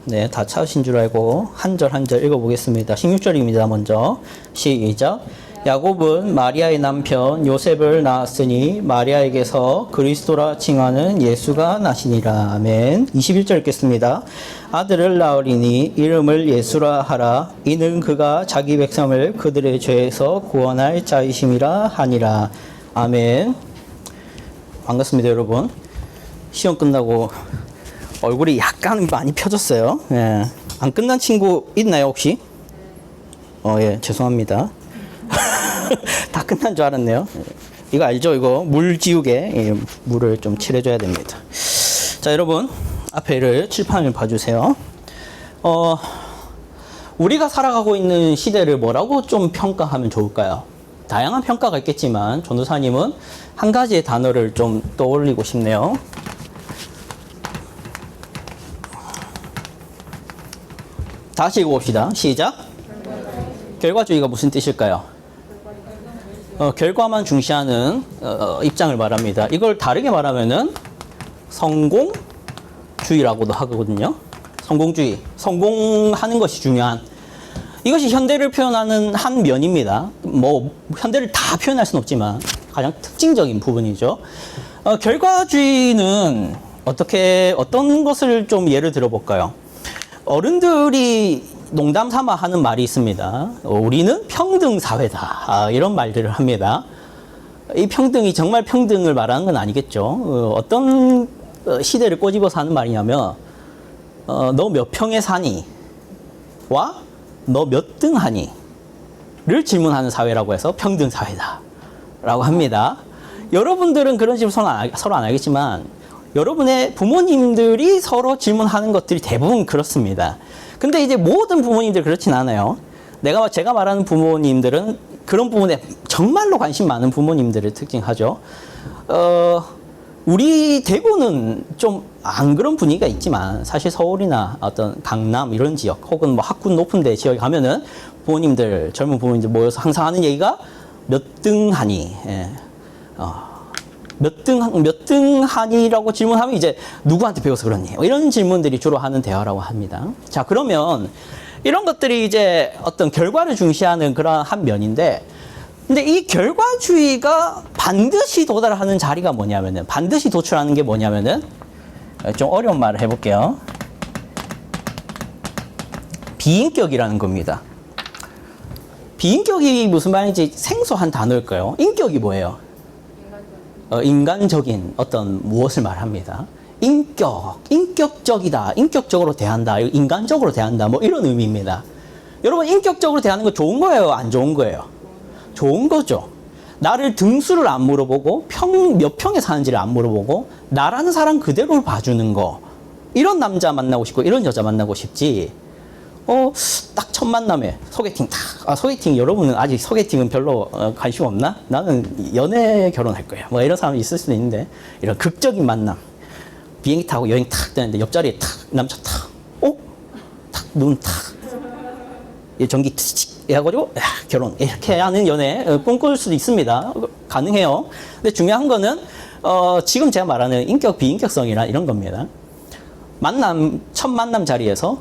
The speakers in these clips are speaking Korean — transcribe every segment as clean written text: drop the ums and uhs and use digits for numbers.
네, 다 찾으신 줄 알고 한 절 한 절 읽어보겠습니다. 16절입니다. 먼저 시작. 야곱은 마리아의 남편 요셉을 낳았으니 마리아에게서 그리스도라 칭하는 예수가 나시니라. 아멘. 21절 읽겠습니다. 아들을 낳으리니 이름을 예수라 하라. 이는 그가 자기 백성을 그들의 죄에서 구원할 자이심이라 하니라. 아멘. 반갑습니다, 여러분. 시험 끝나고 얼굴이 약간 많이 펴졌어요. 예. 안 끝난 친구 있나요, 혹시? 예, 죄송합니다. 다 끝난 줄 알았네요. 이거 알죠? 이거 물 지우개, 물을 좀 칠해줘야 됩니다. 자, 여러분, 앞에를 칠판을 봐주세요. 우리가 살아가고 있는 시대를 뭐라고 좀 평가하면 좋을까요? 다양한 평가가 있겠지만, 전도사님은 한 가지의 단어를 좀 떠올리고 싶네요. 다시 읽어봅시다. 시작. 결과주의가 무슨 뜻일까요? 결과만 중시하는 입장을 말합니다. 이걸 다르게 말하면은 성공주의라고도 하거든요. 성공주의. 성공하는 것이 중요한. 이것이 현대를 표현하는 한 면입니다. 뭐 현대를 다 표현할 수는 없지만 가장 특징적인 부분이죠. 결과주의는 어떤 것을 좀 예를 들어볼까요? 어른들이 농담 삼아 하는 말이 있습니다. 우리는 평등 사회다. 이런 말들을 합니다. 이 평등이 정말 평등을 말하는 건 아니겠죠. 어떤 시대를 꼬집어서 하는 말이냐면 너 몇 평에 사니? 와 너 몇 등 하니? 를 질문하는 사회라고 해서 평등 사회다. 라고 합니다. 여러분들은 그런 질문 서로 안 하겠지만 여러분의 부모님들이 서로 질문하는 것들이 대부분 그렇습니다. 근데 이제 모든 부모님들 그렇진 않아요. 제가 말하는 부모님들은 그런 부분에 정말로 관심 많은 부모님들을 특징하죠. 우리 대구는 좀 안 그런 분위기가 있지만 사실 서울이나 어떤 강남 이런 지역 혹은 뭐 학군 높은 데 지역에 가면은 부모님들, 젊은 부모님들 모여서 항상 하는 얘기가 몇 등 하니? 예. 몇 등 하니라고 질문하면 이제 누구한테 배워서 그러니? 이런 질문들이 주로 하는 대화라고 합니다. 자, 그러면 이런 것들이 이제 어떤 결과를 중시하는 그런 한 면인데, 근데 이 결과주의가 반드시 도달하는 자리가 뭐냐면은, 반드시 도출하는 게 뭐냐면은, 좀 어려운 말을 해볼게요. 비인격이라는 겁니다. 비인격이 무슨 말인지 생소한 단어일까요? 인격이 뭐예요? 인간적인 어떤 무엇을 말합니다. 인격적이다, 인격적으로 대한다, 인간적으로 대한다, 뭐 이런 의미입니다. 여러분, 인격적으로 대하는 거 좋은 거예요, 안 좋은 거예요? 좋은 거죠. 나를 등수를 안 물어보고 몇 평에 사는지를 안 물어보고 나라는 사람 그대로 봐주는 거, 이런 남자 만나고 싶고 이런 여자 만나고 싶지. 딱 첫 만남에 소개팅 소개팅, 여러분은 아직 소개팅은 별로 관심 없나? 나는 연애 결혼할 거야. 뭐 이런 사람이 있을 수도 있는데, 이런 극적인 만남. 비행기 타고 여행 탁 되는데 옆자리에 탁 남자 탁 눈 탁 전기 틱 해가지고 결혼 이렇게 하는 연애 꿈꿀 수도 있습니다. 가능해요. 근데 중요한 거는 지금 제가 말하는 인격 비인격성이나 이런 겁니다. 첫 만남 자리에서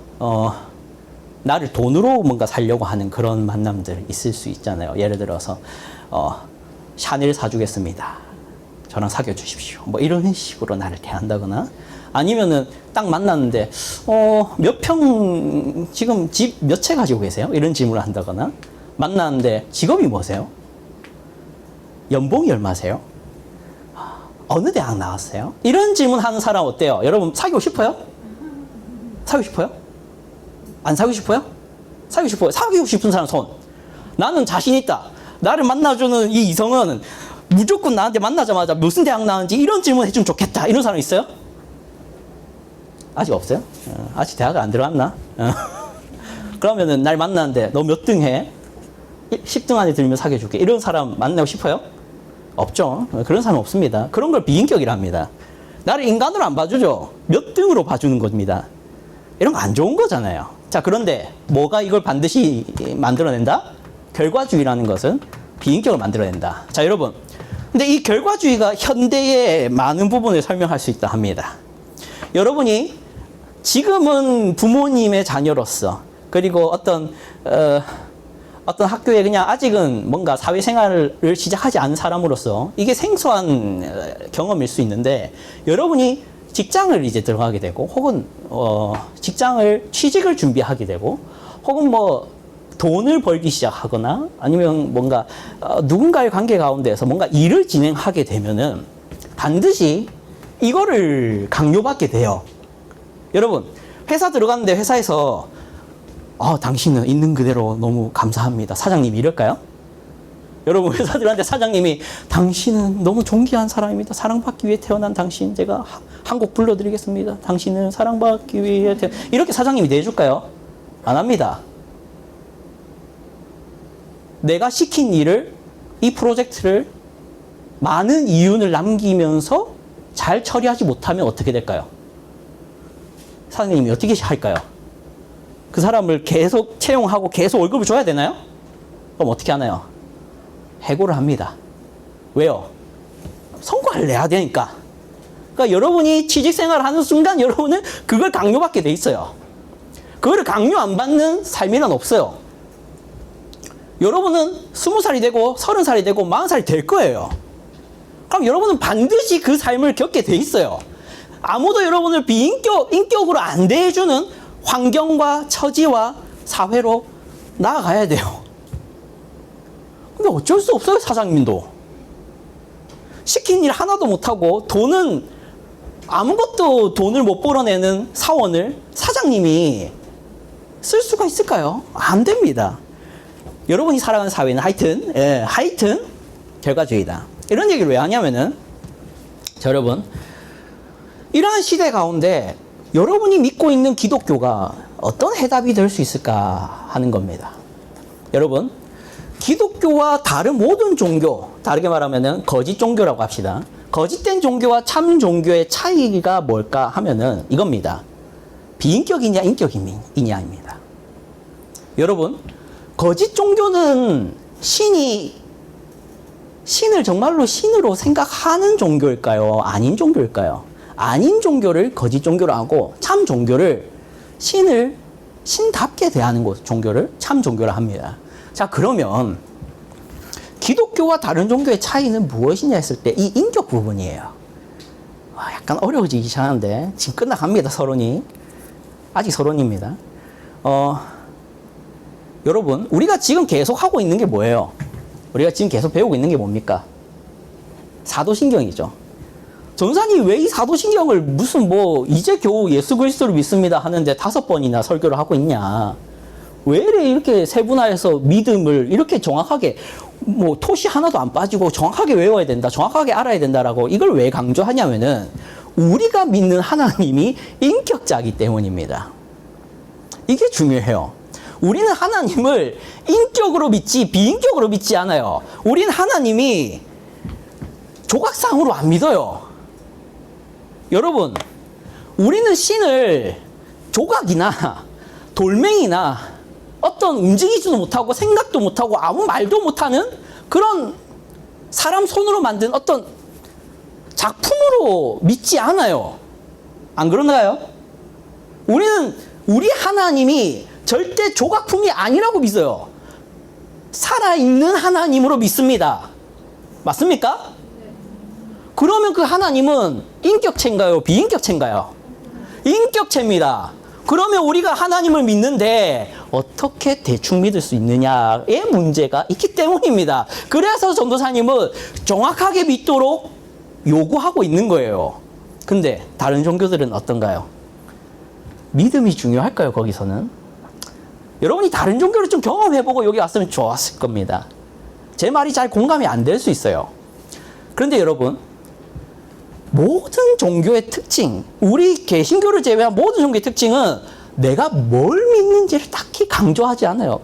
나를 돈으로 뭔가 살려고 하는 그런 만남들 있을 수 있잖아요. 예를 들어서 샤넬 사주겠습니다. 저랑 사귀어 주십시오. 뭐 이런 식으로 나를 대한다거나, 아니면은 딱 만났는데 몇 평 지금 집 몇 채 가지고 계세요? 이런 질문을 한다거나, 만났는데 직업이 뭐세요? 연봉이 얼마세요? 어느 대학 나왔어요? 이런 질문 하는 사람 어때요? 여러분 사귀고 싶어요? 사귀고 싶어요? 안 사귀고 싶어요? 사귀고 싶어요. 사귀고 싶은 사람 손. 나는 자신 있다. 나를 만나주는 이 이성은 무조건 나한테 만나자마자 무슨 대학 나왔는지 이런 질문 해주면 좋겠다. 이런 사람 있어요? 아직 없어요? 아직 대학을 안 들어갔나? 그러면은 날 만나는데 너 몇 등 해? 10등 안에 들면 사귀어줄게. 이런 사람 만나고 싶어요? 없죠. 그런 사람 없습니다. 그런 걸 비인격이랍니다. 나를 인간으로 안 봐주죠. 몇 등으로 봐주는 겁니다. 이런 거 안 좋은 거잖아요. 자, 그런데 뭐가 이걸 반드시 만들어낸다? 결과주의라는 것은 비인격을 만들어낸다. 자, 여러분. 근데 이 결과주의가 현대의 많은 부분을 설명할 수 있다 합니다. 여러분이 지금은 부모님의 자녀로서 그리고 어떤 학교에 그냥 아직은 뭔가 사회생활을 시작하지 않은 사람으로서 이게 생소한 경험일 수 있는데 여러분이 직장을 이제 들어가게 되고 혹은 취직을 준비하게 되고 혹은 뭐 돈을 벌기 시작하거나 아니면 뭔가 누군가의 관계 가운데서 뭔가 일을 진행하게 되면은 반드시 이거를 강요받게 돼요. 여러분 회사 들어갔는데 회사에서 당신은 있는 그대로 너무 감사합니다. 사장님이 이럴까요? 여러분 회사 들어갔는데 사장님이 당신은 너무 존귀한 사람입니다. 사랑받기 위해 태어난 당신 제가 한 곡 불러드리겠습니다. 당신은 사랑받기 위해 이렇게 사장님이 내줄까요? 안 합니다. 내가 시킨 일을 이 프로젝트를 많은 이윤을 남기면서 잘 처리하지 못하면 어떻게 될까요? 사장님이 어떻게 할까요? 그 사람을 계속 채용하고 계속 월급을 줘야 되나요? 그럼 어떻게 하나요? 해고를 합니다. 왜요? 성과를 내야 되니까. 그러니까 여러분이 취직생활을 하는 순간 여러분은 그걸 강요받게 돼 있어요. 그거를 강요 안 받는 삶이란 없어요. 여러분은 20살이 되고 30살이 되고 40살이 될 거예요. 그럼 여러분은 반드시 그 삶을 겪게 돼 있어요. 아무도 여러분을 인격으로 안 대해주는 환경과 처지와 사회로 나아가야 돼요. 근데 어쩔 수 없어요, 사장님도. 시킨 일 하나도 못하고 아무것도 돈을 못 벌어내는 사원을 사장님이 쓸 수가 있을까요? 안 됩니다. 여러분이 살아가는 사회는 하여튼 결과주의다. 이런 얘기를 왜 하냐면은 여러분 이러한 시대 가운데 여러분이 믿고 있는 기독교가 어떤 해답이 될 수 있을까 하는 겁니다. 여러분 기독교와 다른 모든 종교, 다르게 말하면은 거짓 종교라고 합시다. 거짓된 종교와 참 종교의 차이가 뭘까 하면은 이겁니다. 비인격이냐 인격이냐입니다. 여러분 거짓 종교는 신을 정말로 신으로 생각하는 종교일까요? 아닌 종교일까요? 아닌 종교를 거짓 종교로 하고 참 종교를 신답게 대하는 종교를 참 종교라 합니다. 자, 그러면 기독교와 다른 종교의 차이는 무엇이냐 했을 때 이 인격 부분이에요. 약간 어려워지기 시작하는데 지금 끝나갑니다. 서론이. 아직 서론입니다. 여러분 우리가 지금 계속 하고 있는 게 뭐예요? 우리가 지금 계속 배우고 있는 게 뭡니까? 사도신경이죠. 전사님 왜 이 사도신경을 이제 겨우 예수 그리스도를 믿습니다 하는데 5번이나 설교를 하고 있냐? 왜 이렇게 세분화해서 믿음을 이렇게 정확하게 토시 하나도 안 빠지고 정확하게 외워야 된다, 정확하게 알아야 된다라고 이걸 왜 강조하냐면은 우리가 믿는 하나님이 인격자이기 때문입니다. 이게 중요해요. 우리는 하나님을 인격으로 믿지 비인격으로 믿지 않아요. 우리는 하나님이 조각상으로 안 믿어요. 여러분 우리는 신을 조각이나 돌멩이나 어떤 움직이지도 못하고 생각도 못하고 아무 말도 못하는 그런 사람 손으로 만든 어떤 작품으로 믿지 않아요. 안 그런가요? 우리는 우리 하나님이 절대 조각품이 아니라고 믿어요. 살아있는 하나님으로 믿습니다. 맞습니까? 그러면 그 하나님은 인격체인가요? 비인격체인가요? 인격체입니다. 그러면 우리가 하나님을 믿는데 어떻게 대충 믿을 수 있느냐의 문제가 있기 때문입니다. 그래서 전도사님은 정확하게 믿도록 요구하고 있는 거예요. 근데 다른 종교들은 어떤가요? 믿음이 중요할까요? 거기서는? 여러분이 다른 종교를 좀 경험해보고 여기 왔으면 좋았을 겁니다. 제 말이 잘 공감이 안 될 수 있어요. 그런데 여러분 모든 종교의 특징, 우리 개신교를 제외한 모든 종교의 특징은 내가 뭘 믿는지를 딱히 강조하지 않아요.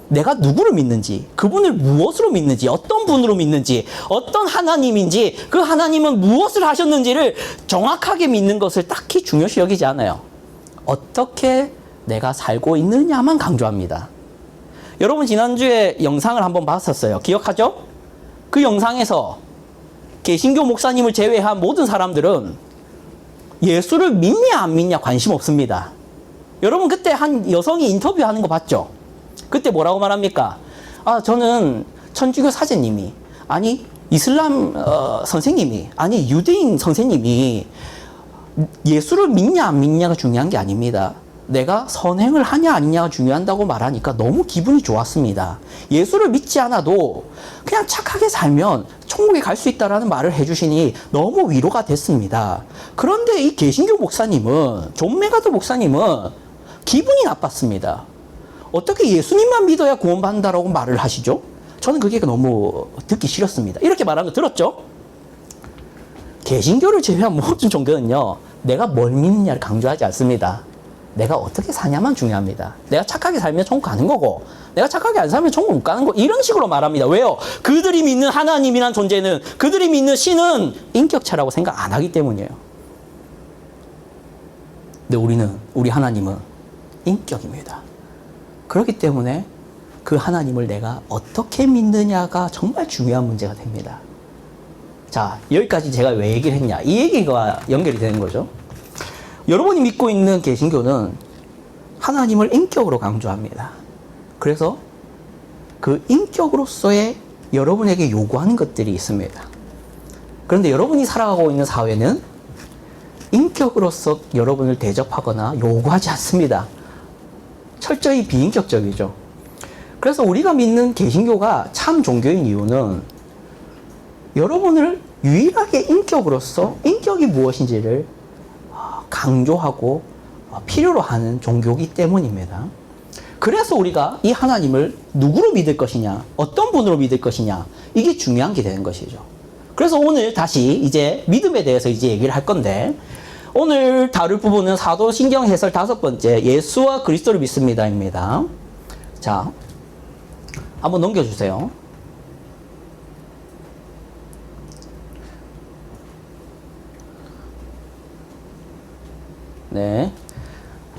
내가 누구를 믿는지, 그분을 무엇으로 믿는지, 어떤 분으로 믿는지, 어떤 하나님인지, 그 하나님은 무엇을 하셨는지를 정확하게 믿는 것을 딱히 중요시 여기지 않아요. 어떻게 내가 살고 있느냐만 강조합니다. 여러분 지난주에 영상을 한번 봤었어요. 기억하죠? 그 영상에서 개신교 목사님을 제외한 모든 사람들은 예수를 믿냐 안 믿냐 관심 없습니다. 여러분 그때 한 여성이 인터뷰하는 거 봤죠? 그때 뭐라고 말합니까? 아, 저는 천주교 사제님이, 아니 이슬람 선생님이, 아니 유대인 선생님이 예수를 믿냐 안 믿냐가 중요한 게 아닙니다. 내가 선행을 하냐 아니냐가 중요하다고 말하니까 너무 기분이 좋았습니다. 예수를 믿지 않아도 그냥 착하게 살면 천국에 갈 수 있다라는 말을 해주시니 너무 위로가 됐습니다. 그런데 이 개신교 목사님은, 존 메가더 목사님은 기분이 나빴습니다. 어떻게 예수님만 믿어야 구원받는다라고 말을 하시죠? 저는 그게 너무 듣기 싫었습니다. 이렇게 말한 거 들었죠? 개신교를 제외한 모든 종교는요, 내가 뭘 믿느냐를 강조하지 않습니다. 내가 어떻게 사냐만 중요합니다. 내가 착하게 살면 천국 가는 거고, 내가 착하게 안 살면 천국 못 가는 거, 이런 식으로 말합니다. 왜요? 그들이 믿는 하나님이란 존재는, 그들이 믿는 신은 인격체라고 생각 안 하기 때문이에요. 근데 우리 하나님은 인격입니다. 그렇기 때문에 그 하나님을 내가 어떻게 믿느냐가 정말 중요한 문제가 됩니다. 자, 여기까지 제가 왜 얘기를 했냐? 이 얘기가 연결이 되는 거죠. 여러분이 믿고 있는 개신교는 하나님을 인격으로 강조합니다. 그래서 그 인격으로서의 여러분에게 요구하는 것들이 있습니다. 그런데 여러분이 살아가고 있는 사회는 인격으로서 여러분을 대접하거나 요구하지 않습니다. 철저히 비인격적이죠. 그래서 우리가 믿는 개신교가 참 종교인 이유는 여러분을 유일하게 인격으로서 인격이 무엇인지를 강조하고 필요로 하는 종교이기 때문입니다. 그래서 우리가 이 하나님을 누구로 믿을 것이냐, 어떤 분으로 믿을 것이냐, 이게 중요한 게 되는 것이죠. 그래서 오늘 다시 이제 믿음에 대해서 이제 얘기를 할 건데, 오늘 다룰 부분은 사도신경 해설 5번째, 예수와 그리스도를 믿습니다입니다. 자, 한번 넘겨주세요. 네.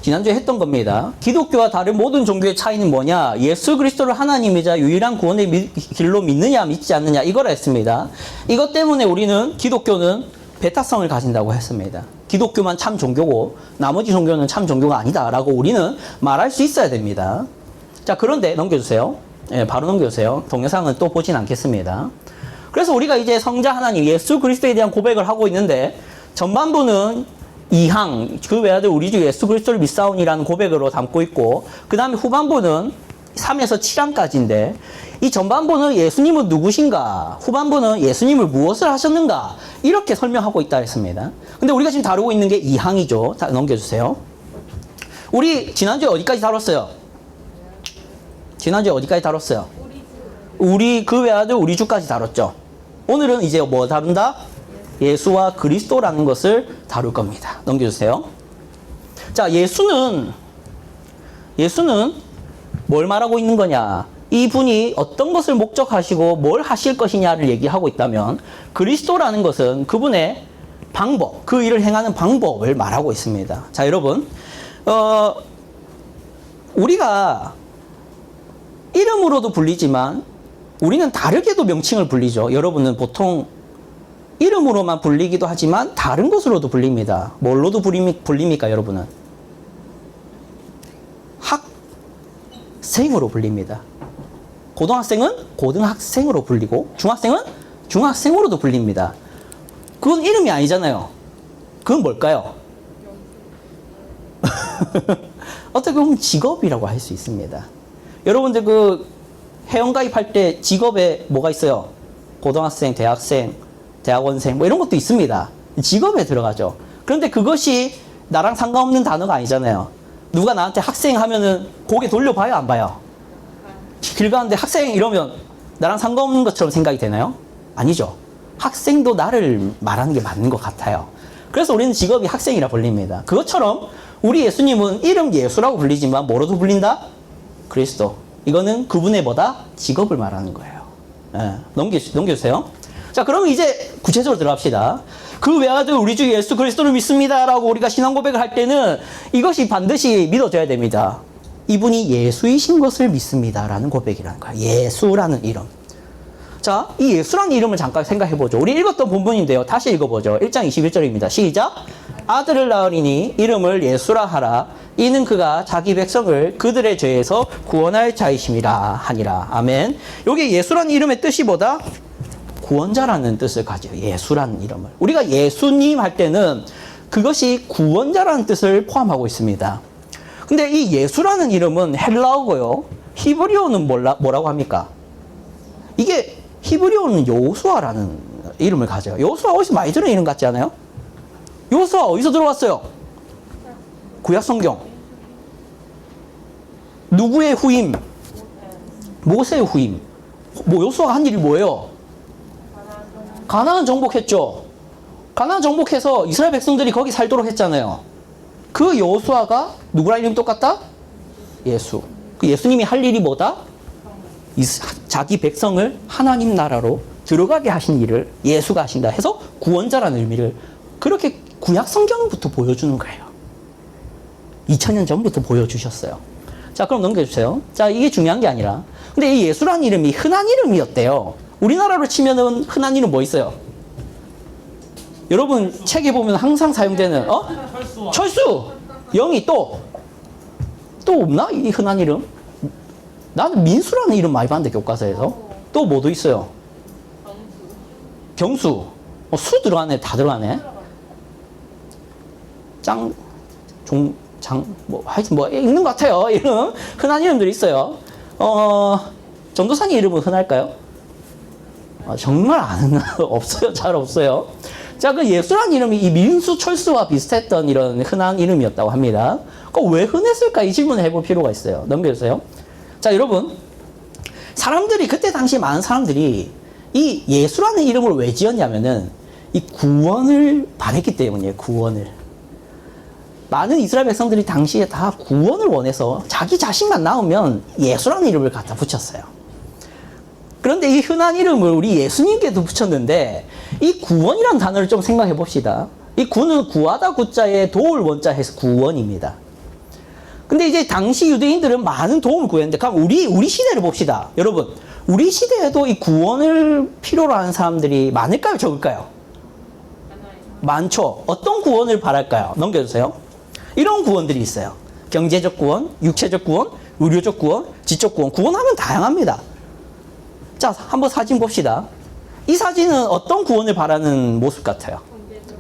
지난주에 했던 겁니다. 기독교와 다른 모든 종교의 차이는 뭐냐? 예수 그리스도를 하나님이자 유일한 구원의 길로 믿느냐 믿지 않느냐, 이거라 했습니다. 이것 때문에 우리는, 기독교는 배타성을 가진다고 했습니다. 기독교만 참 종교고 나머지 종교는 참 종교가 아니다라고 우리는 말할 수 있어야 됩니다. 자, 그런데 넘겨주세요. 예, 바로 넘겨주세요. 동영상은 또 보진 않겠습니다. 그래서 우리가 이제 성자 하나님 예수 그리스도에 대한 고백을 하고 있는데, 전반부는 이항, 그 외아들 우리 주 예수 그리스도를 믿사오니라는 고백으로 담고 있고, 그 다음에 후반부는 3에서 7항까지인데, 이 전반부는 예수님은 누구신가, 후반부는 예수님을 무엇을 하셨는가, 이렇게 설명하고 있다 했습니다. 근데 우리가 지금 다루고 있는 게 2항이죠. 자, 넘겨주세요. 우리 지난주에 어디까지 다뤘어요? 지난주에 어디까지 다뤘어요? 우리 그 외아들 우리 주까지 다뤘죠. 오늘은 이제 뭐 다룬다? 예수와 그리스도라는 것을 다룰 겁니다. 넘겨주세요. 자, 예수는 뭘 말하고 있는 거냐? 이분이 어떤 것을 목적하시고 뭘 하실 것이냐를 얘기하고 있다면, 그리스도라는 것은 그분의 방법, 그 일을 행하는 방법을 말하고 있습니다. 자, 여러분, 우리가 이름으로도 불리지만 우리는 다르게도 명칭을 불리죠. 여러분은 보통 이름으로만 불리기도 하지만 다른 것으로도 불립니다. 뭘로도 불립니까, 여러분은? 학생으로 불립니다. 고등학생은 고등학생으로 불리고, 중학생은 중학생으로도 불립니다. 그건 이름이 아니잖아요. 그건 뭘까요? 어떻게 보면 직업이라고 할 수 있습니다. 여러분들 그 회원가입할 때 직업에 뭐가 있어요? 고등학생, 대학생, 대학원생, 뭐 이런 것도 있습니다. 직업에 들어가죠. 그런데 그것이 나랑 상관없는 단어가 아니잖아요. 누가 나한테 학생 하면은 고개 돌려봐요, 안 봐요? 길 가는데 학생 이러면 나랑 상관없는 것처럼 생각이 되나요? 아니죠. 학생도 나를 말하는 게 맞는 것 같아요. 그래서 우리는 직업이 학생이라 불립니다. 그것처럼 우리 예수님은 이름 예수라고 불리지만 뭐로도 불린다? 그리스도. 이거는 그분의 뭐다? 직업을 말하는 거예요. 예, 넘겨주세요. 자, 그러면 이제 구체적으로 들어갑시다. 그 외아들 우리 주 예수 그리스도를 믿습니다라고 우리가 신앙 고백을 할 때는 이것이 반드시 믿어져야 됩니다. 이분이 예수이신 것을 믿습니다라는 고백이라는 거예요. 예수라는 이름. 자, 이 예수라는 이름을 잠깐 생각해보죠. 우리 읽었던 본문인데요. 다시 읽어보죠. 1장 21절입니다. 시작. 아들을 낳으리니 이름을 예수라 하라. 이는 그가 자기 백성을 그들의 죄에서 구원할 자이심이라 하니라. 아멘. 여기 예수라는 이름의 뜻이 뭐다? 구원자라는 뜻을 가져요. 예수라는 이름을. 우리가 예수님 할 때는 그것이 구원자라는 뜻을 포함하고 있습니다. 근데 이 예수라는 이름은 헬라어고요. 히브리어는 뭐라고 합니까? 이게 히브리어는 여호수아라는 이름을 가져요. 여호수아 어디서 많이 들은 이름 같지 않아요? 여호수아 어디서 들어왔어요? 구약 성경. 누구의 후임? 모세의 후임. 여호수아가 한 일이 뭐예요? 가나안 정복했죠. 가나안 정복해서 이스라엘 백성들이 거기 살도록 했잖아요. 그 여호수아가 누구랑 이름 똑같다? 예수. 그 예수님이 할 일이 뭐다? 자기 백성을 하나님 나라로 들어가게 하신 일을 예수가 하신다 해서 구원자라는 의미를 그렇게 구약 성경부터 보여주는 거예요. 2000년 전부터 보여주셨어요. 자, 그럼 넘겨주세요. 자, 이게 중요한 게 아니라 근데 이 예수라는 이름이 흔한 이름이었대요. 우리나라로 치면은 흔한 이름 뭐 있어요? 여러분 책에 보면 항상 사용되는 철수. 영희 또 없나? 이 흔한 이름? 나는 민수라는 이름 많이 봤는데 교과서에서. 또 뭐도 있어요? 경수. 수 들어가네. 다 들어가네. 하여튼 있는 것 같아요. 이름. 흔한 이름들이 있어요. 전도사님 이름은 흔할까요? 정말 아는 없어요. 잘 없어요. 자, 그 예수라는 이름이 이 민수, 철수와 비슷했던 이런 흔한 이름이었다고 합니다. 왜 흔했을까? 이 질문을 해볼 필요가 있어요. 넘겨주세요. 자, 여러분. 사람들이, 그때 당시 많은 사람들이 이 예수라는 이름을 왜 지었냐면은 이 구원을 바랬기 때문이에요. 구원을. 많은 이스라엘 백성들이 당시에 다 구원을 원해서 자기 자식만 낳으면 예수라는 이름을 갖다 붙였어요. 그런데 이 흔한 이름을 우리 예수님께도 붙였는데 이 구원이라는 단어를 좀 생각해 봅시다. 이 구는 구하다 구자에 도울 원자 해서 구원입니다. 근데 이제 당시 유대인들은 많은 도움을 구했는데 그럼 우리 시대를 봅시다. 여러분, 우리 시대에도 이 구원을 필요로 하는 사람들이 많을까요? 적을까요? 많죠. 어떤 구원을 바랄까요? 넘겨주세요. 이런 구원들이 있어요. 경제적 구원, 육체적 구원, 의료적 구원, 지적 구원. 구원하면 다양합니다. 자, 한번 사진 봅시다. 이 사진은 어떤 구원을 바라는 모습 같아요?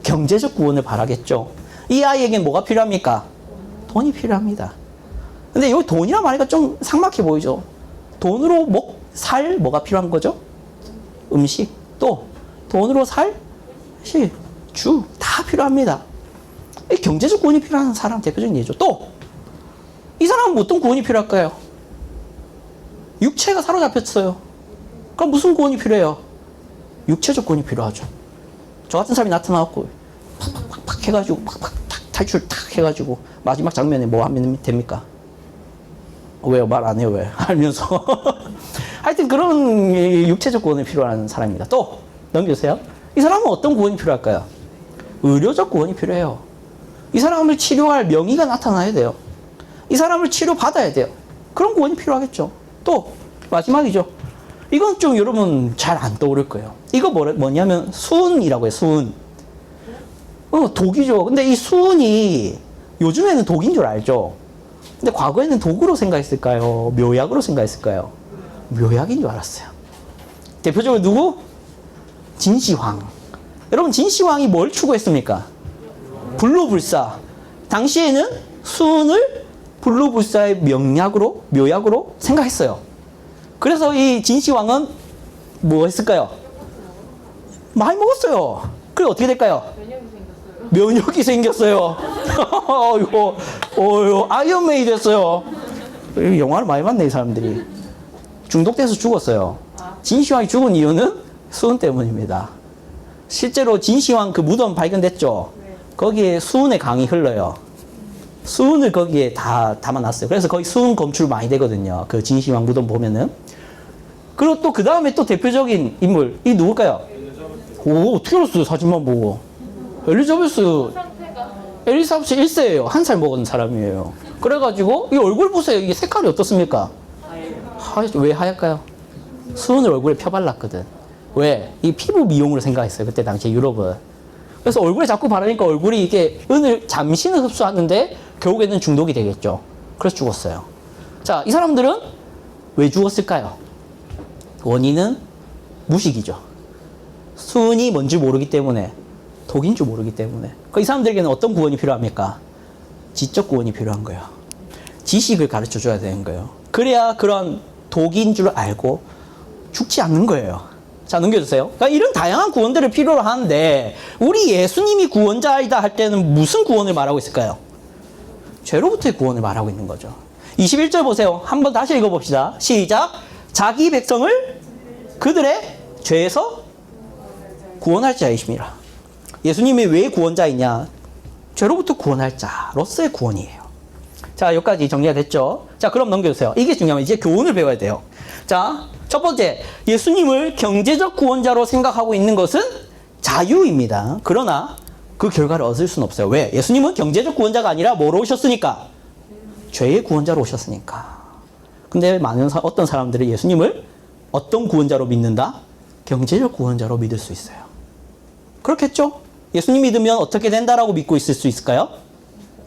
경제적 구원을 바라겠죠. 이 아이에겐 뭐가 필요합니까? 돈이 필요합니다. 근데 여기 돈이란 말이니까 좀 삭막해 보이죠? 돈으로 살 뭐가 필요한 거죠? 음식. 또 돈으로 살 주 다 필요합니다. 경제적 구원이 필요한 사람 대표적인 예죠. 또 이 사람은 어떤 구원이 필요할까요? 육체가 사로잡혔어요. 그럼 무슨 구원이 필요해요? 육체적 구원이 필요하죠. 저 같은 사람이 나타나갖고 팍팍팍 해가지고 팍팍 탈출 탁 해가지고 마지막 장면에 뭐 하면 됩니까? 왜요? 말 안 해요? 왜? 알면서. 하여튼 그런 육체적 구원이 필요한 사람입니다. 또 넘겨주세요. 이 사람은 어떤 구원이 필요할까요? 의료적 구원이 필요해요. 이 사람을 치료할 명의가 나타나야 돼요. 이 사람을 치료받아야 돼요. 그런 구원이 필요하겠죠. 또 마지막이죠. 이건 좀 여러분 잘 안 떠오를 거예요. 이거 뭐냐면 수은이라고 해요. 수은. 독이죠. 근데 이 수은이 요즘에는 독인 줄 알죠. 근데 과거에는 독으로 생각했을까요? 묘약으로 생각했을까요? 묘약인 줄 알았어요. 대표적으로 누구? 진시황. 여러분 진시황이 뭘 추구했습니까? 불로불사. 당시에는 수은을 불로불사의 묘약으로 생각했어요. 그래서 이 진시황은 뭐 했을까요? 많이 먹었어요. 그래 어떻게 될까요? 면역이 생겼어요. 아이언맨이 됐어요. 영화를 많이 봤네 이 사람들이. 중독돼서 죽었어요. 진시황이 죽은 이유는 수은 때문입니다. 실제로 진시황 그 무덤 발견됐죠? 거기에 수은의 강이 흘러요. 수은을 거기에 다 담아놨어요. 그래서 거기 수은 검출 많이 되거든요. 그 진시황 무덤 보면은. 그리고 또 그 다음에 또 대표적인 인물, 이 누굴까요? 오, 어떻게 알았어요? 사진만 보고. 엘리자베스 1세예요. 한 살 먹은 사람이에요. 그래가지고 이 얼굴 보세요. 이게 색깔이 어떻습니까? 왜 하얄까요? 수은을 얼굴에 펴발랐거든. 왜? 이 피부 미용으로 생각했어요. 그때 당시에 유럽은. 그래서 얼굴에 자꾸 바르니까 얼굴이 이게 은을 잠시는 흡수하는데 결국에는 중독이 되겠죠. 그래서 죽었어요. 자, 이 사람들은 왜 죽었을까요? 원인은 무식이죠. 순이 뭔지 모르기 때문에, 독인 줄 모르기 때문에. 이 사람들에게는 어떤 구원이 필요합니까? 지적 구원이 필요한 거예요. 지식을 가르쳐 줘야 되는 거예요. 그래야 그런 독인 줄 알고 죽지 않는 거예요. 자, 넘겨주세요. 그러니까 이런 다양한 구원들을 필요로 하는데 우리 예수님이 구원자이다 할 때는 무슨 구원을 말하고 있을까요? 죄로부터의 구원을 말하고 있는 거죠. 21절 보세요. 한번 다시 읽어봅시다. 시작. 자기 백성을 그들의 죄에서 구원할 자이심이라. 예수님이 왜 구원자이냐? 죄로부터 구원할 자로서의 구원이에요. 자, 여기까지 정리가 됐죠? 자, 그럼 넘겨주세요. 이게 중요하면 이제 교훈을 배워야 돼요. 자, 첫 번째, 예수님을 경제적 구원자로 생각하고 있는 것은 자유입니다. 그러나 그 결과를 얻을 수는 없어요. 왜? 예수님은 경제적 구원자가 아니라 뭐로 오셨으니까? 죄의 구원자로 오셨으니까. 근데 어떤 사람들은 예수님을 어떤 구원자로 믿는다? 경제적 구원자로 믿을 수 있어요. 그렇겠죠? 예수님 믿으면 어떻게 된다라고 믿고 있을 수 있을까요?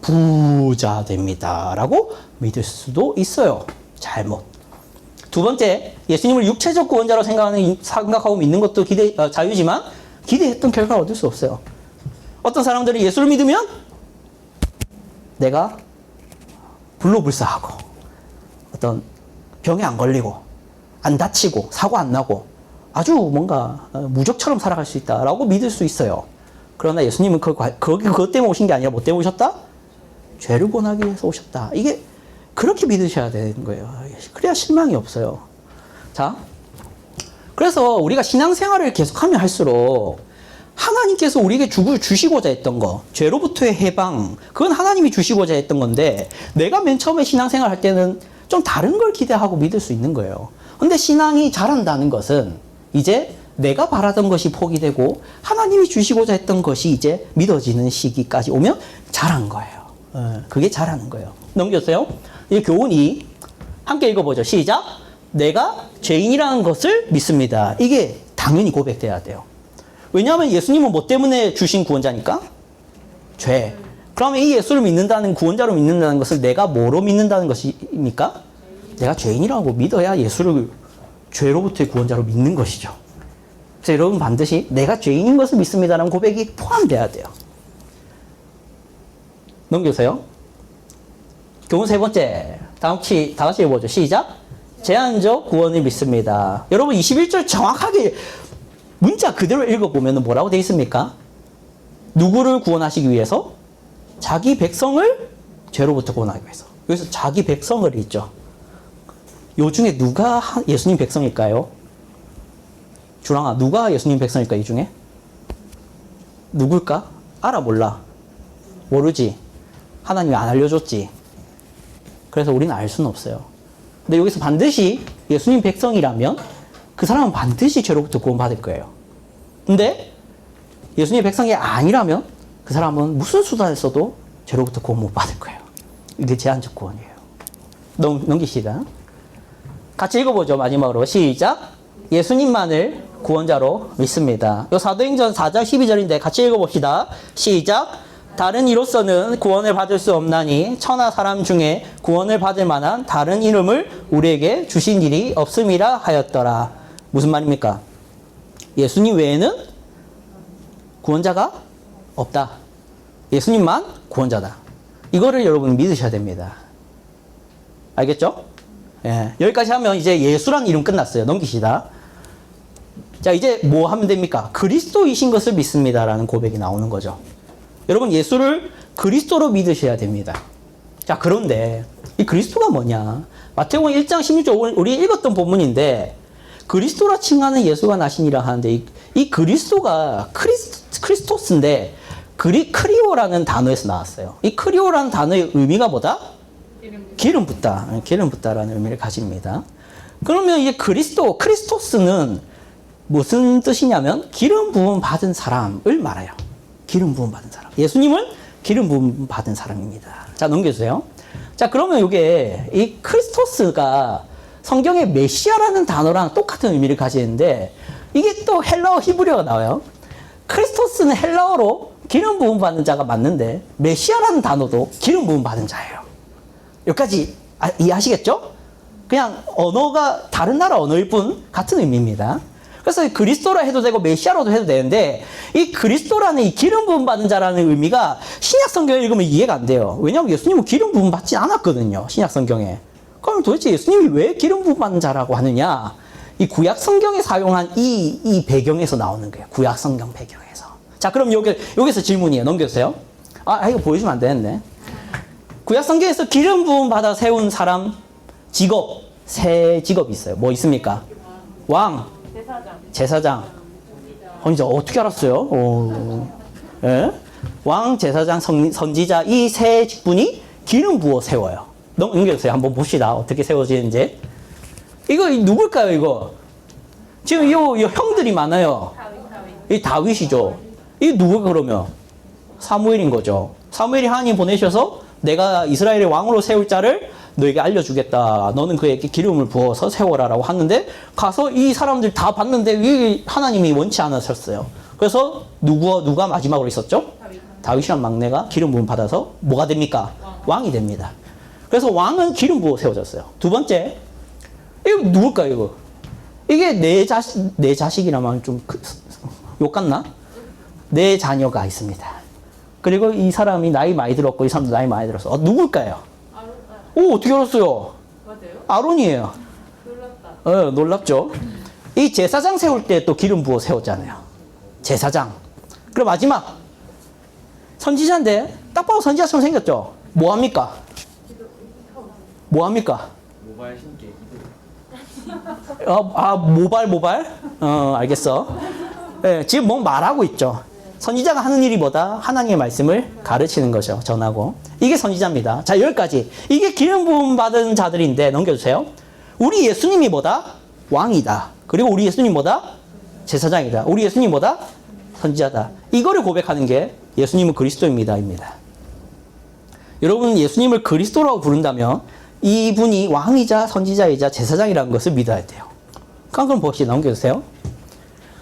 부자 됩니다 라고 믿을 수도 있어요. 잘못. 두 번째, 예수님을 육체적 구원자로 생각하고 믿는 것도 자유지만 기대했던 결과를 얻을 수 없어요. 어떤 사람들은 예수를 믿으면 내가 불로불사하고 어떤 병에 안 걸리고 안 다치고 사고 안 나고 아주 뭔가 무적처럼 살아갈 수 있다라고 믿을 수 있어요. 그러나 예수님은 그것 때문에 오신 게 아니라 뭐 때문에 오셨다? 죄를 구원하기 위해서 오셨다. 이게 그렇게 믿으셔야 되는 거예요. 그래야 실망이 없어요. 자, 그래서 우리가 신앙생활을 계속하면 할수록 하나님께서 우리에게 주시고자 했던 거, 죄로부터의 해방, 그건 하나님이 주시고자 했던 건데 내가 맨 처음에 신앙생활 할 때는 좀 다른 걸 기대하고 믿을 수 있는 거예요. 근데 신앙이 자란다는 것은 이제 내가 바라던 것이 포기되고 하나님이 주시고자 했던 것이 이제 믿어지는 시기까지 오면 자란 거예요. 그게 자라는 거예요. 넘겼어요? 이 교훈이 함께 읽어보죠. 시작. 내가 죄인이라는 것을 믿습니다. 이게 당연히 고백돼야 돼요. 왜냐하면 예수님은 뭐 때문에 주신 구원자니까? 죄. 그러면 이 예수를 믿는다는, 구원자로 믿는다는 것을 내가 뭐로 믿는다는 것입니까? 내가 죄인이라고 믿어야 예수를 죄로부터의 구원자로 믿는 것이죠. 그래서 여러분 반드시 내가 죄인인 것을 믿습니다라는 고백이 포함돼야 돼요. 넘겨주세요. 교훈 세 번째. 다 같이 해보죠. 시작. 제한적 구원을 믿습니다. 여러분 21절 정확하게 문자 그대로 읽어보면 뭐라고 되어 있습니까? 누구를 구원하시기 위해서? 자기 백성을 죄로부터 구원하기 위해서. 여기서 자기 백성을 있죠. 요 중에 누가 예수님 백성일까요? 주랑아, 누가 예수님 백성일까, 이 중에? 누굴까? 알아, 몰라? 모르지. 하나님이 안 알려줬지. 그래서 우리는 알 수는 없어요. 근데 여기서 반드시 예수님 백성이라면 그 사람은 반드시 죄로부터 구원받을 거예요. 근데 예수님 백성이 아니라면 그 사람은 무슨 수단을 써도 죄로부터 구원 못 받을 거예요. 이게 제한적 구원이에요. 넘기시다. 같이 읽어보죠. 마지막으로. 시작. 예수님만을 구원자로 믿습니다. 요 사도행전 4장 12절인데 같이 읽어봅시다. 시작. 다른 이로서는 구원을 받을 수 없나니 천하 사람 중에 구원을 받을 만한 다른 이름을 우리에게 주신 일이 없음이라 하였더라. 무슨 말입니까? 예수님 외에는 구원자가 없다. 예수님만 구원자다. 이거를 여러분 믿으셔야 됩니다. 알겠죠? 예, 여기까지 하면 이제 예수란 이름 끝났어요. 넘기시다. 자, 이제 뭐 하면 됩니까? 그리스도이신 것을 믿습니다라는 고백이 나오는 거죠. 여러분 예수를 그리스도로 믿으셔야 됩니다. 자, 그런데 이 그리스도가 뭐냐? 마태복음 1장 16절 우리 읽었던 본문인데 그리스도라 칭하는 예수가 나시니라 하는데 이 그리스도가 크리스토스인데 크리오라는 단어에서 나왔어요. 이 크리오라는 단어의 의미가 뭐다? 기름 붓다. 기름 붓다라는 의미를 가집니다. 그러면 이제 크리스토스는 무슨 뜻이냐면 기름 부음 받은 사람을 말해요. 기름 부음 받은 사람. 예수님은 기름 부음 받은 사람입니다. 자, 넘겨주세요. 자, 그러면 이게 이 크리스토스가 성경의 메시아라는 단어랑 똑같은 의미를 가지는데 이게 또 헬라어 히브리어가 나와요. 크리스토스는 헬라어로 기름 부음 받는 자가 맞는데 메시아라는 단어도 기름 부음 받은 자예요. 여기까지 이해하시겠죠? 그냥 언어가 다른 나라 언어일 뿐 같은 의미입니다. 그래서 그리스도라 해도 되고 메시아라도 해도 되는데 이 그리스도라는 이 기름 부음 받은 자라는 의미가 신약 성경을 읽으면 이해가 안 돼요. 왜냐하면 예수님은 기름 부음 받지 않았거든요. 신약 성경에. 그럼 도대체 예수님이 왜 기름 부음 받는 자라고 하느냐? 이 구약 성경에 사용한 이 배경에서 나오는 거예요. 구약 성경 배경에서. 자, 그럼 여기서 질문이에요. 넘겨주세요. 이거 보여주면 안 되는데. 구약 성경에서 기름 부음 받아 세운 사람 직업, 세 직업이 있어요. 뭐 있습니까? 왕, 제사장. 이제 어떻게 알았어요? 예? 왕, 제사장, 선지자 이 세 직분이 기름 부어 세워요. 넘겨주세요. 한번 봅시다. 어떻게 세워지는지. 이거 누굴까요, 이거? 지금 이 형들이 많아요. 이 다윗이죠. 이 누구 그러면? 사무엘인 거죠. 사무엘이 하나님 보내셔서 내가 이스라엘의 왕으로 세울 자를 너에게 알려주겠다. 너는 그에게 기름을 부어서 세워라라고 하는데 가서 이 사람들 다 봤는데 이 하나님이 원치 않으셨어요. 그래서 누가 마지막으로 있었죠? 다윗이란 막내가 기름 부음 받아서 뭐가 됩니까? 왕이 됩니다. 그래서 왕은 기름 부어 세워졌어요. 두 번째, 이거 누굴까요, 이거? 이게 내 자식이라면 좀 욕 같나? 내 자녀가 있습니다. 그리고 이 사람이 나이 많이 들었고 이 사람도 나이 많이 들었어. 누굴까요? 오, 어떻게 알았어요? 맞아요? 아론이에요. 놀랍다. 놀랍죠? 이 제사장 세울 때 또 기름 부어 세웠잖아요. 제사장. 그리고 마지막 선지자인데 딱 봐도 선지자처럼 생겼죠? 뭐 합니까? 모바일 신기 모발? 알겠어. 네, 지금 뭐 말하고 있죠. 선지자가 하는 일이 뭐다? 하나님의 말씀을 가르치는 거죠. 전하고. 이게 선지자입니다. 자, 여기까지. 이게 기름 부음 받은 자들인데 넘겨주세요. 우리 예수님이 뭐다? 왕이다. 그리고 우리 예수님 뭐다? 제사장이다. 우리 예수님 뭐다? 선지자다. 이거를 고백하는 게 예수님은 그리스도입니다. 입니다. 여러분, 예수님을 그리스도라고 부른다면 이분이 왕이자 선지자이자 제사장이라는 것을 믿어야 돼요. 그럼 봅시다. 넘겨주세요.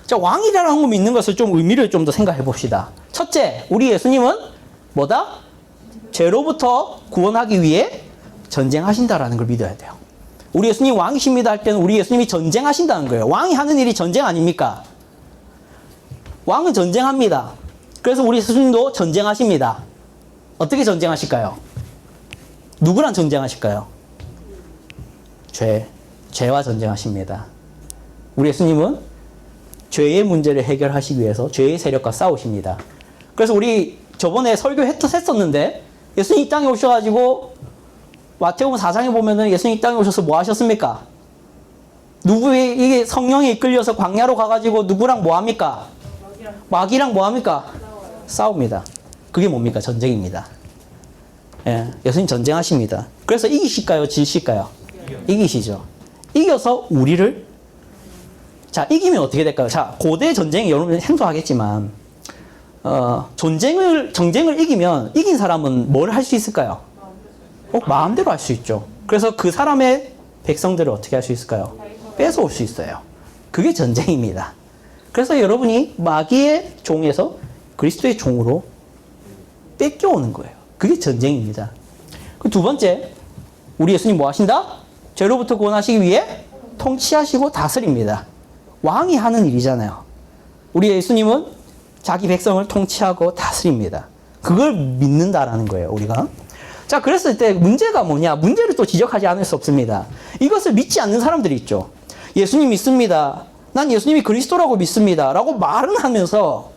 자, 왕이라는 거 믿는 것을 좀 의미를 좀 더 생각해 봅시다. 첫째, 우리 예수님은 뭐다? 죄로부터 구원하기 위해 전쟁하신다라는 걸 믿어야 돼요. 우리 예수님 왕이십니다 할 때는 우리 예수님이 전쟁하신다는 거예요. 왕이 하는 일이 전쟁 아닙니까? 왕은 전쟁합니다. 그래서 우리 예수님도 전쟁하십니다. 어떻게 전쟁하실까요? 누구랑 전쟁하실까요? 죄와 전쟁하십니다. 우리 예수님은 죄의 문제를 해결하시기 위해서 죄의 세력과 싸우십니다. 그래서 우리 저번에 설교 했었는데 예수님 이 땅에 오셔가지고 마태복음 4장에 보면은 예수님 이 땅에 오셔서 뭐 하셨습니까? 이게 성령에 이끌려서 광야로 가가지고 누구랑 뭐 합니까? 마귀랑 뭐 합니까? 싸웁니다. 그게 뭡니까? 전쟁입니다. 예, 예수님 전쟁하십니다. 그래서 이기실까요? 질실까요? 이기시죠. 이겨서 우리를 자, 이기면 어떻게 될까요? 자, 고대 전쟁이 여러분 생소하겠지만 전쟁을 이기면 이긴 사람은 뭘 할 수 있을까요? 마음대로 할 수 있죠. 그래서 그 사람의 백성들을 어떻게 할 수 있을까요? 뺏어올 수 있어요. 그게 전쟁입니다. 그래서 여러분이 마귀의 종에서 그리스도의 종으로 뺏겨오는 거예요. 그게 전쟁입니다. 두 번째, 우리 예수님 뭐 하신다? 죄로부터 구원하시기 위해 통치하시고 다스립니다. 왕이 하는 일이잖아요. 우리 예수님은 자기 백성을 통치하고 다스립니다. 그걸 믿는다라는 거예요, 우리가. 자, 그랬을 때 문제가 뭐냐? 문제를 또 지적하지 않을 수 없습니다. 이것을 믿지 않는 사람들이 있죠. 예수님 믿습니다. 난 예수님이 그리스도라고 믿습니다. 라고 말은 하면서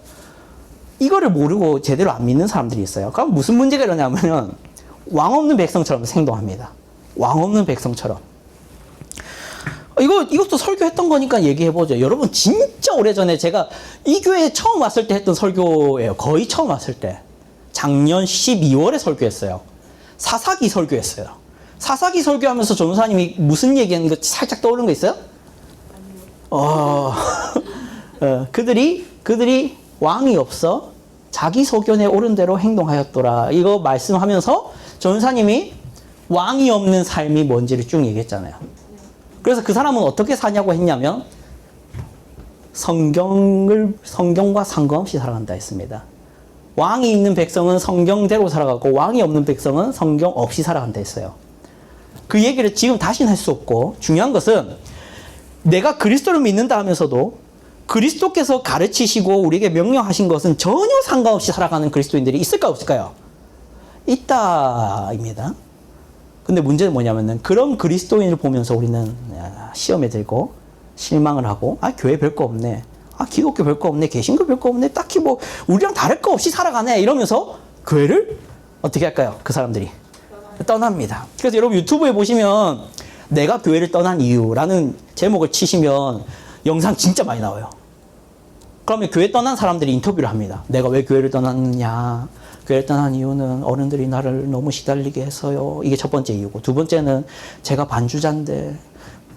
이거를 모르고 제대로 안 믿는 사람들이 있어요. 그럼 무슨 문제가 일어나냐면 왕 없는 백성처럼 행동합니다. 왕 없는 백성처럼. 이것도 설교했던 거니까 얘기해보죠. 여러분, 진짜 오래전에 제가 이 교회에 처음 왔을 때 했던 설교예요. 거의 처음 왔을 때. 작년 12월에 설교했어요. 사사기 설교했어요. 사사기 설교하면서 전도사님이 무슨 얘기하는 거 살짝 떠오르는 거 있어요? 그들이 왕이 없어 자기 소견에 옳은 대로 행동하였더라. 이거 말씀하면서 전도사님이 왕이 없는 삶이 뭔지를 쭉 얘기했잖아요. 그래서 그 사람은 어떻게 사냐고 했냐면 성경과 상관없이 살아간다 했습니다. 왕이 있는 백성은 성경대로 살아가고 왕이 없는 백성은 성경 없이 살아간다 했어요. 그 얘기를 지금 다시는 할 수 없고, 중요한 것은 내가 그리스도를 믿는다 하면서도 그리스도께서 가르치시고 우리에게 명령하신 것은 전혀 상관없이 살아가는 그리스도인들이 있을까 없을까요? 있다입니다. 근데 문제는 뭐냐면은 그런 그리스도인을 보면서 우리는 시험에 들고 실망을 하고, 교회 별거 없네, 기독교 별거 없네, 개신교 별거 없네, 딱히 뭐 우리랑 다를 거 없이 살아가네, 이러면서 교회를 어떻게 할까요? 그 사람들이 떠납니다. 그래서 여러분 유튜브에 보시면 내가 교회를 떠난 이유라는 제목을 치시면 영상 진짜 많이 나와요. 그러면 교회 떠난 사람들이 인터뷰를 합니다. 내가 왜 교회를 떠났느냐, 교회를 떠난 이유는 어른들이 나를 너무 시달리게 해서요. 이게 첫 번째 이유고, 두 번째는 제가 반주자인데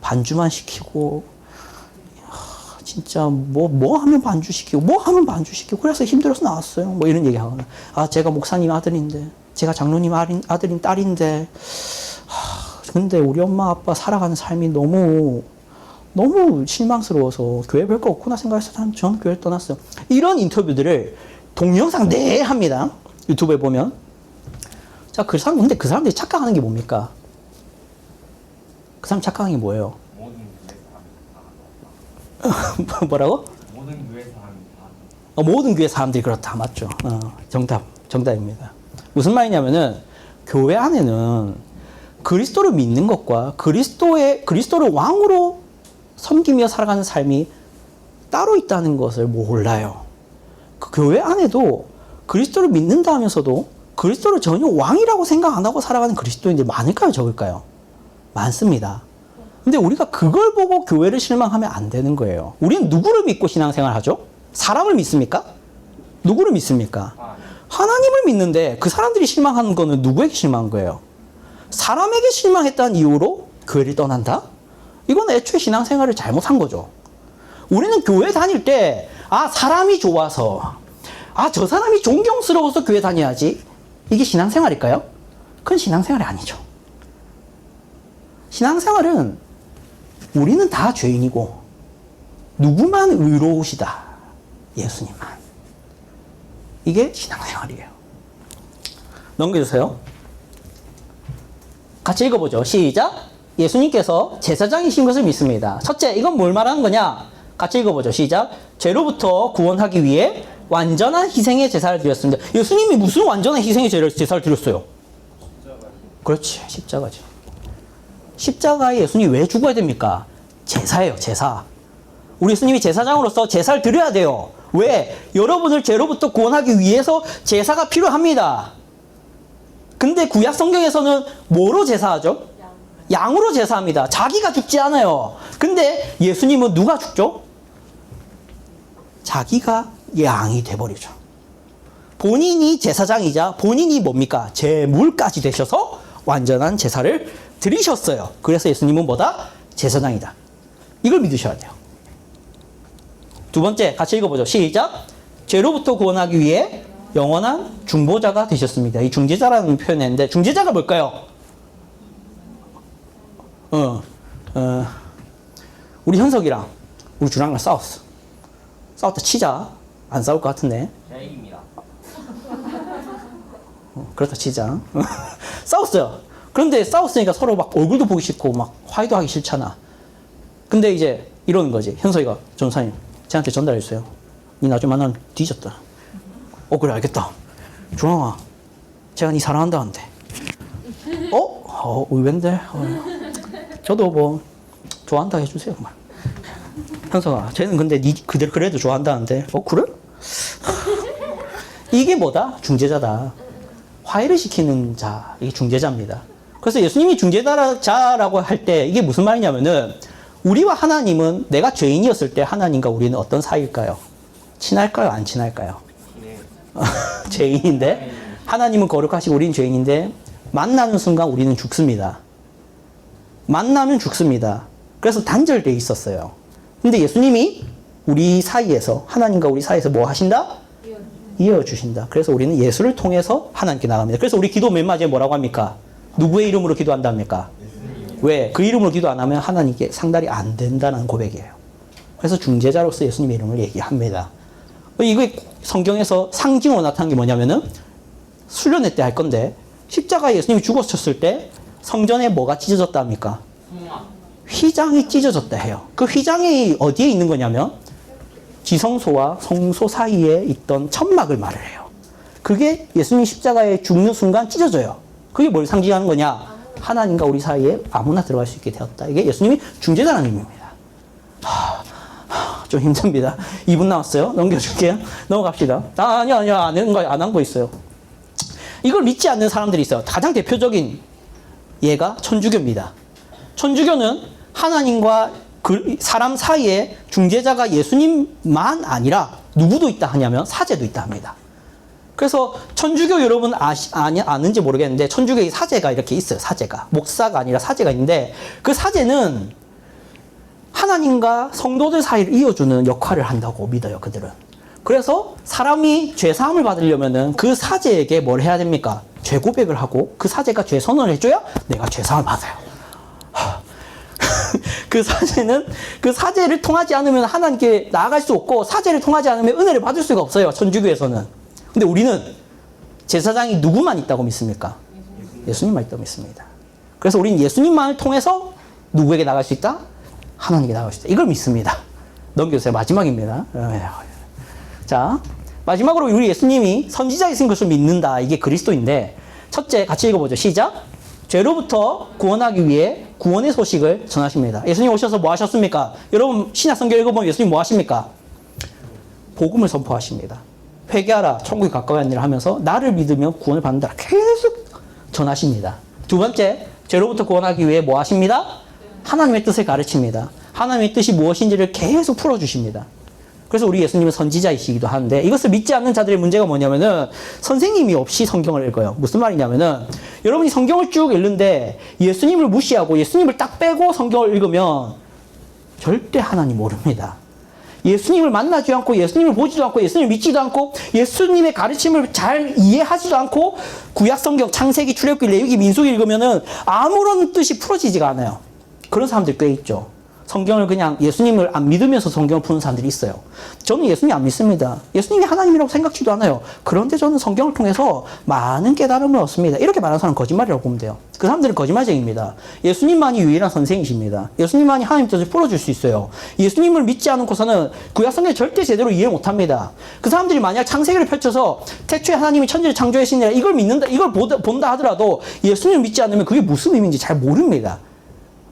반주만 시키고, 진짜 뭐 하면 반주시키고 뭐 하면 반주시키고 그래서 힘들어서 나왔어요. 뭐 이런 얘기 하거나, 제가 목사님 아들인데, 제가 장로님 아들인 딸인데, 근데 우리 엄마 아빠 살아가는 삶이 너무 실망스러워서 교회 별거 없구나 생각해서 전 교회를 떠났어요. 이런 인터뷰들을 동영상 내에 합니다. 유튜브에 보면. 자, 근데 그 사람들이 착각하는 게 뭡니까? 그 사람 착각하는 게 뭐예요? 뭐라고? 모든 교회 사람이 다. 모든 교회 사람들이 그렇다. 맞죠? 정답입니다. 무슨 말이냐면은, 교회 안에는 그리스도를 믿는 것과 그리스도를 왕으로 섬기며 살아가는 삶이 따로 있다는 것을 몰라요. 그 교회 안에도 그리스도를 믿는다 하면서도 그리스도를 전혀 왕이라고 생각 안 하고 살아가는 그리스도인들이 많을까요? 적을까요? 많습니다. 근데 우리가 그걸 보고 교회를 실망하면 안 되는 거예요. 우리는 누구를 믿고 신앙생활 하죠? 사람을 믿습니까? 누구를 믿습니까? 하나님을 믿는데 그 사람들이 실망하는 거는 누구에게 실망한 거예요? 사람에게 실망했다는 이유로 교회를 떠난다? 이건 애초에 신앙생활을 잘못한 거죠. 우리는 교회 다닐 때 사람이 좋아서, 저 사람이 존경스러워서 교회 다녀야지, 이게 신앙생활일까요? 그건 신앙생활이 아니죠. 신앙생활은 우리는 다 죄인이고 누구만 의로우시다, 예수님만. 이게 신앙생활이에요. 넘겨주세요. 같이 읽어보죠. 시작. 예수님께서 제사장이신 것을 믿습니다. 첫째, 이건 뭘 말하는 거냐? 같이 읽어보죠. 시작. 죄로부터 구원하기 위해 완전한 희생의 제사를 드렸습니다. 예수님이 무슨 완전한 희생의 제사를 드렸어요? 그렇지, 십자가지. 십자가에 예수님이 왜 죽어야 됩니까? 제사예요, 제사. 우리 예수님이 제사장으로서 제사를 드려야 돼요. 왜? 여러분을 죄로부터 구원하기 위해서 제사가 필요합니다. 근데 구약 성경에서는 뭐로 제사하죠? 양으로 제사합니다. 자기가 죽지 않아요. 근데 예수님은 누가 죽죠? 자기가 양이 돼버리죠. 본인이 제사장이자 본인이 뭡니까? 제물까지 되셔서 완전한 제사를 드리셨어요. 그래서 예수님은 뭐다? 제사장이다. 이걸 믿으셔야 돼요. 두 번째, 같이 읽어보죠. 시작. 죄로부터 구원하기 위해 영원한 중보자가 되셨습니다. 이 중재자라는 표현인데, 중재자가 뭘까요? 우리 현석이랑 우리 주랑이랑 싸웠어. 싸웠다 치자. 안 싸울 것 같은데. 제입니다. 그렇다 치자. 싸웠어요. 그런데 싸웠으니까 서로 막 얼굴도 보기 싫고 막 화해도 하기 싫잖아. 근데 이제 이러는 거지. 현석이가, 전사님, 쟤한테 전달해주세요. 니 나중에 만나면 뒤졌다. 그래, 알겠다. 주랑아, 제가 니 사랑한다는데. 의외인데? 저도 뭐 좋아한다 해주세요. 현석아, 쟤는 근데 니 그래도 좋아한다는데. 그래? 이게 뭐다? 중재자다. 화해를 시키는 자, 이게 중재자입니다. 그래서 예수님이 중재자라고 할 때 이게 무슨 말이냐면은, 우리와 하나님은, 내가 죄인이었을 때 하나님과 우리는 어떤 사이일까요? 친할까요? 안 친할까요? 네. 죄인인데, 하나님은 거룩하시고 우리는 죄인인데, 만나는 순간 우리는 죽습니다. 만나면 죽습니다. 그래서 단절되어 있었어요. 근데 예수님이 우리 사이에서, 하나님과 우리 사이에서 뭐 하신다? 이어주신다. 그래서 우리는 예수를 통해서 하나님께 나갑니다. 그래서 우리 기도 맨 마지막에 뭐라고 합니까? 누구의 이름으로 기도한답니까? 왜? 그 이름으로 기도 안 하면 하나님께 상달이 안 된다는 고백이에요. 그래서 중재자로서 예수님의 이름을 얘기합니다. 이거 성경에서 상징으로 나타난 게 뭐냐면은 수련회 때 할 건데 십자가에 예수님이 죽었을 때 성전에 뭐가 찢어졌다 합니까? 휘장이 찢어졌다 해요. 그 휘장이 어디에 있는 거냐면 지성소와 성소 사이에 있던 천막을 말을 해요. 그게 예수님 십자가에 죽는 순간 찢어져요. 그게 뭘 상징하는 거냐? 하나님과 우리 사이에 아무나 들어갈 수 있게 되었다. 이게 예수님이 중재자라는 의미입니다. 좀 힘듭니다. 2분 남았어요. 넘겨줄게요. 넘어갑시다. 아니요. 안 한 거 있어요. 이걸 믿지 않는 사람들이 있어요. 가장 대표적인 예가 천주교입니다. 천주교는 하나님과 사람 사이에 중재자가 예수님만 아니라 누구도 있다 하냐면 사제도 있다 합니다. 그래서 천주교 여러분 아는지 모르겠는데 천주교의 사제가 이렇게 있어요. 사제가. 목사가 아니라 사제가 있는데 그 사제는 하나님과 성도들 사이를 이어주는 역할을 한다고 믿어요. 그들은. 그래서 사람이 죄사함을 받으려면은 그 사제에게 뭘 해야 됩니까? 죄 고백을 하고 그 사제가 죄 선언을 해줘야 내가 죄사함을 받아요. 그 사제는 그 사제를 통하지 않으면 하나님께 나아갈 수 없고 사제를 통하지 않으면 은혜를 받을 수가 없어요. 천주교에서는. 근데 우리는 제사장이 누구만 있다고 믿습니까? 예수님만 있다고 믿습니다. 그래서 우리는 예수님만을 통해서 누구에게 나갈 수 있다? 하나님께 나갈 수 있다. 이걸 믿습니다. 넘겨주세요. 마지막입니다. 자, 마지막으로 우리 예수님이 선지자이신 것을 믿는다. 이게 그리스도인데 첫째 같이 읽어보죠. 시작. 죄로부터 구원하기 위해 구원의 소식을 전하십니다. 예수님 오셔서 뭐 하셨습니까? 여러분 신약 성경 읽어보면 예수님 뭐 하십니까? 복음을 선포하십니다. 회개하라, 천국이 가까웠느니라 하면서 나를 믿으면 구원을 받는다. 계속 전하십니다. 두 번째, 죄로부터 구원하기 위해 뭐 하십니다? 하나님의 뜻을 가르칩니다. 하나님의 뜻이 무엇인지를 계속 풀어주십니다. 그래서 우리 예수님은 선지자이시기도 하는데 이것을 믿지 않는 자들의 문제가 뭐냐면은 선생님이 없이 성경을 읽어요. 무슨 말이냐면은 여러분이 성경을 쭉 읽는데 예수님을 무시하고 예수님을 딱 빼고 성경을 읽으면 절대 하나님 모릅니다. 예수님을 만나지 않고 예수님을 보지도 않고 예수님을 믿지도 않고 예수님의 가르침을 잘 이해하지도 않고 구약 성경 창세기 출애굽기 레위기 민수기 읽으면은 아무런 뜻이 풀어지지가 않아요. 그런 사람들 꽤 있죠. 성경을 그냥 예수님을 안 믿으면서 성경을 푸는 사람들이 있어요. 저는 예수님 안 믿습니다. 예수님이 하나님이라고 생각지도 않아요. 그런데 저는 성경을 통해서 많은 깨달음을 얻습니다. 이렇게 말하는 사람은 거짓말이라고 보면 돼요. 그 사람들은 거짓말쟁이입니다. 예수님만이 유일한 선생이십니다. 예수님만이 하나님 뜻을 풀어줄 수 있어요. 예수님을 믿지 않고서는 구약 성경을 절대 제대로 이해 못합니다. 그 사람들이 만약 창세기를 펼쳐서 태초에 하나님이 천지를 창조하시니라 이걸 믿는다, 이걸 본다 하더라도 예수님을 믿지 않으면 그게 무슨 의미인지 잘 모릅니다.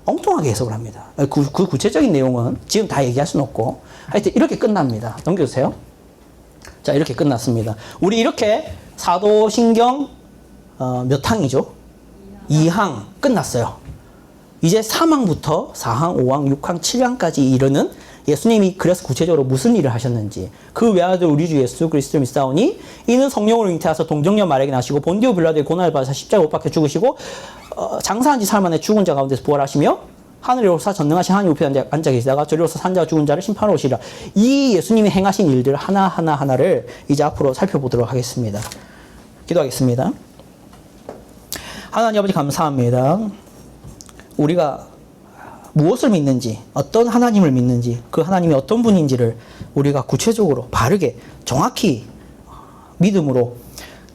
엉뚱하게 해석을 합니다. 그 구체적인 내용은 지금 다 얘기할 수는 없고 하여튼 이렇게 끝납니다. 넘겨주세요. 자, 이렇게 끝났습니다. 우리 이렇게 사도신경 몇 항이죠? 2항 끝났어요. 이제 3항부터 4항, 5항, 6항, 7항까지 이르는 예수님이 그래서 구체적으로 무슨 일을 하셨는지 그 외아들 우리 주 예수 그리스도를 믿사오니 이는 성령으로 잉태하사 동정녀 마리아에게 나시고 본디오 빌라도의 고난을 받으사 십자가 못 박혀 죽으시고 장사한 지 사흘 만에 죽은 자 가운데서 부활하시며 하늘에 오르사 전능하신 하나님 우편에 앉아 계시다가 저리 오르사 산자와 죽은 자를 심판하러 오시리라. 이 예수님이 행하신 일들 하나하나를 이제 앞으로 살펴보도록 하겠습니다. 기도하겠습니다. 하나님 아버지 감사합니다. 우리가 무엇을 믿는지, 어떤 하나님을 믿는지, 그 하나님이 어떤 분인지를 우리가 구체적으로 바르게 정확히 믿음으로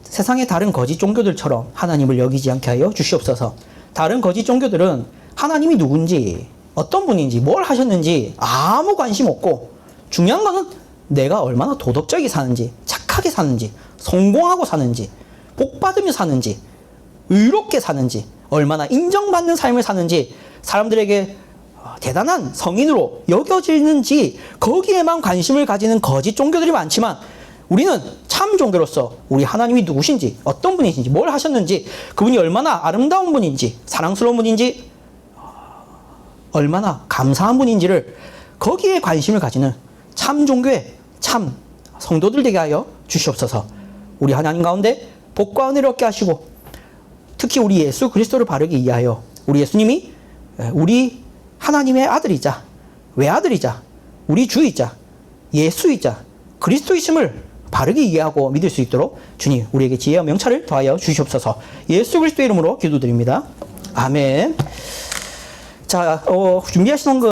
세상의 다른 거짓 종교들처럼 하나님을 여기지 않게 하여 주시옵소서. 다른 거짓 종교들은 하나님이 누군지, 어떤 분인지, 뭘 하셨는지 아무 관심 없고 중요한 거는 내가 얼마나 도덕적이 사는지, 착하게 사는지, 성공하고 사는지, 복받으며 사는지, 의롭게 사는지, 얼마나 인정받는 삶을 사는지 사람들에게 대단한 성인으로 여겨지는지 거기에만 관심을 가지는 거짓 종교들이 많지만 우리는 참 종교로서 우리 하나님이 누구신지 어떤 분이신지 뭘 하셨는지 그분이 얼마나 아름다운 분인지 사랑스러운 분인지 얼마나 감사한 분인지를 거기에 관심을 가지는 참 종교의 참 성도들 되게 하여 주시옵소서. 우리 하나님 가운데 복과 은혜를 얻게 하시고 특히 우리 예수 그리스도를 바르게 이해하여 우리 예수님이 우리 하나님의 아들이자 외아들이자 우리 주이자 예수이자 그리스도이심을 바르게 이해하고 믿을 수 있도록 주님 우리에게 지혜와 명철을 더하여 주시옵소서. 예수 그리스도의 이름으로 기도드립니다. 아멘. 자, 준비하신 거